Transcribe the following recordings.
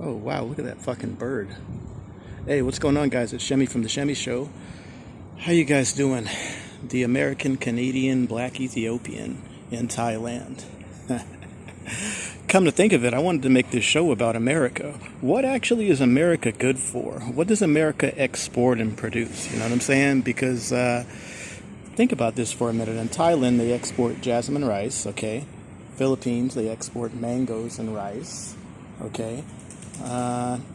Oh, wow, look at that fucking bird. Hey, what's going on, guys? It's Shemi from The Shemi Show. How you guys doing? The American Canadian Black Ethiopian in Thailand. Come to think of it, I wanted to make this show about America. What actually is America good for? What does America export and produce? You know what I'm saying? Because think about this for a minute. In Thailand, they export jasmine rice, okay? Philippines, they export mangoes and rice, okay?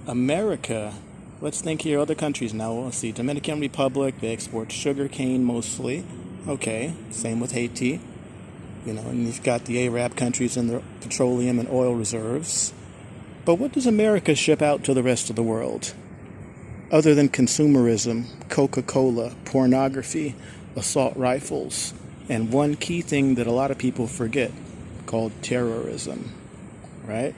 America, let's think here, other countries now. Let's see, Dominican Republic, they export sugar cane mostly, okay? Same with Haiti. You know, and you've got the Arab countries and their petroleum and oil reserves. But what does America ship out to the rest of the world? Other than consumerism, Coca-Cola, pornography, assault rifles, and one key thing that a lot of people forget, called terrorism, right?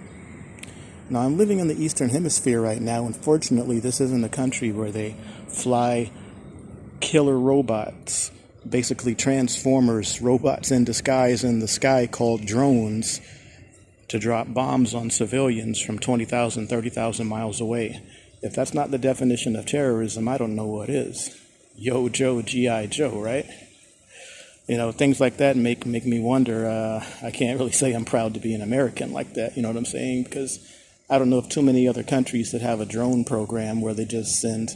Now, I'm living in the Eastern Hemisphere right now. Unfortunately, this isn't a country where they fly killer robots, basically transformers, robots in disguise in the sky called drones, to drop bombs on civilians from 20,000, 30,000 miles away. If that's not the definition of terrorism, I don't know what is. Yo, Joe, G.I. Joe, right? You know, things like that make me wonder. I can't really say I'm proud to be an American like that, you know what I'm saying? Because I don't know of too many other countries that have a drone program where they just send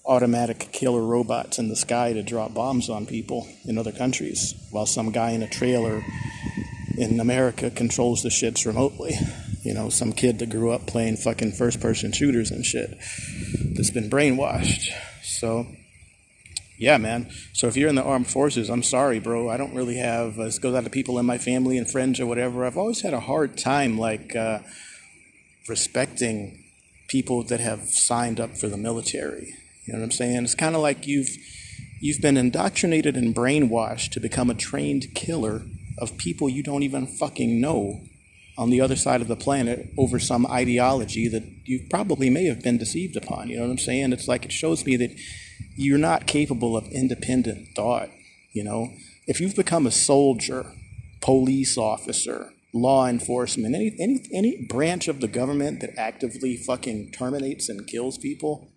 automatic killer robots in the sky to drop bombs on people in other countries, while some guy in a trailer in America controls the shits remotely. You know, some kid that grew up playing fucking first-person shooters and shit that's been brainwashed. So, yeah, man. So if you're in the armed forces, I'm sorry, bro. I don't really have, this goes out to people in my family and friends or whatever. I've always had a hard time, respecting people that have signed up for the military. You know what I'm saying? It's kind of like you've been indoctrinated and brainwashed to become a trained killer of people you don't even fucking know on the other side of the planet over some ideology that you probably may have been deceived upon. You know what I'm saying? It's like it shows me that you're not capable of independent thought. You know, if you've become a soldier, police officer, law enforcement, any branch of the government that actively fucking terminates and kills people,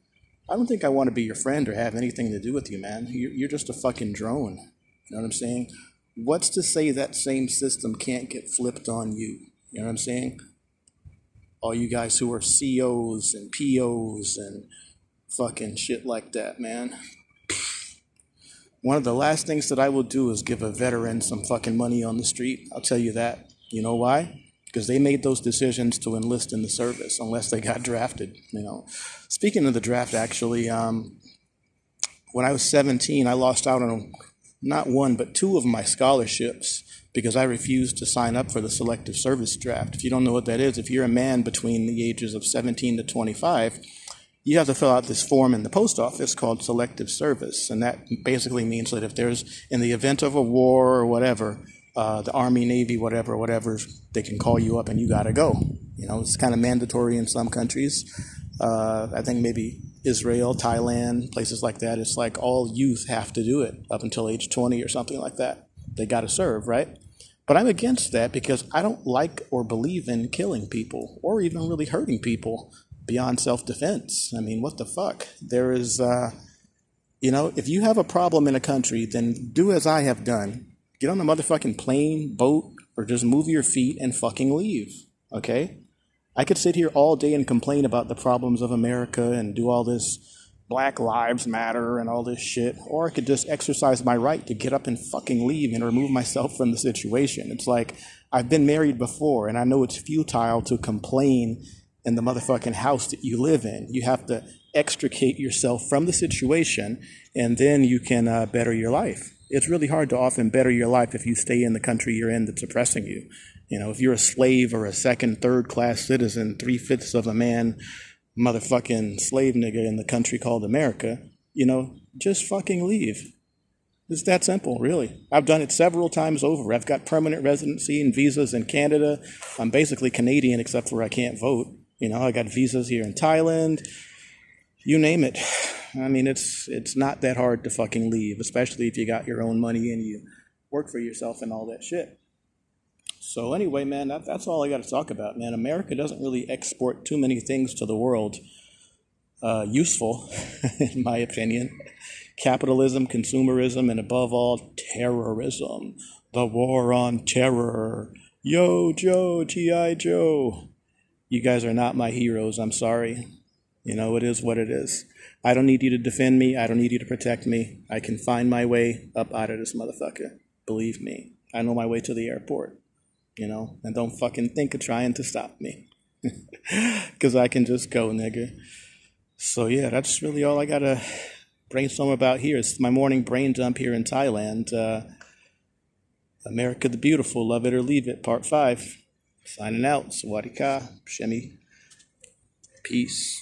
I don't think I want to be your friend or have anything to do with you, man. You're just a fucking drone. You know what I'm saying? What's to say that same system can't get flipped on you? You know what I'm saying? All you guys who are COs and POs and fucking shit like that, man. One of the last things that I will do is give a veteran some fucking money on the street. I'll tell you that. You know why? Because they made those decisions to enlist in the service unless they got drafted, you know. Speaking of the draft, actually, when I was 17, I lost out on not one, but two of my scholarships because I refused to sign up for the selective service draft. If you don't know what that is, if you're a man between the ages of 17 to 25, you have to fill out this form in the post office called selective service. And that basically means that if there's, in the event of a war or whatever, the Army, Navy, whatever, they can call you up and you gotta go. You know, it's kind of mandatory in some countries. I think maybe Israel, Thailand, places like that, it's like all youth have to do it up until age 20 or something like that. They gotta serve, right? But I'm against that because I don't like or believe in killing people or even really hurting people beyond self-defense. I mean, what the fuck? There is, you know, if you have a problem in a country, then do as I have done. Get on a motherfucking plane, boat, or just move your feet and fucking leave, okay? I could sit here all day and complain about the problems of America and do all this Black Lives Matter and all this shit, or I could just exercise my right to get up and fucking leave and remove myself from the situation. It's like, I've been married before, and I know it's futile to complain in the motherfucking house that you live in. You have to extricate yourself from the situation, and then you can better your life. It's really hard to often better your life if you stay in the country you're in that's oppressing you. You know, if you're a slave or a second, third class citizen, 3/5 of a man, motherfucking slave nigga in the country called America, you know, just fucking leave. It's that simple, really. I've done it several times over. I've got permanent residency and visas in Canada. I'm basically Canadian except for I can't vote. You know, I got visas here in Thailand. You name it. I mean, it's not that hard to fucking leave, especially if you got your own money and you work for yourself and all that shit. So anyway, man, that's all I got to talk about, man. America doesn't really export too many things to the world useful, in my opinion. Capitalism, consumerism, and above all, terrorism. The war on terror. Yo, Joe, G.I. Joe. You guys are not my heroes. I'm sorry. You know, it is what it is. I don't need you to defend me. I don't need you to protect me. I can find my way up out of this motherfucker. Believe me. I know my way to the airport. You know, and don't fucking think of trying to stop me. Because I can just go, nigga. So yeah, that's really all I gotta brainstorm about here. It's my morning brain dump here in Thailand. America the Beautiful, Love It or Leave It, Part 5. Signing out. Sawadee ka. Shemi. Peace.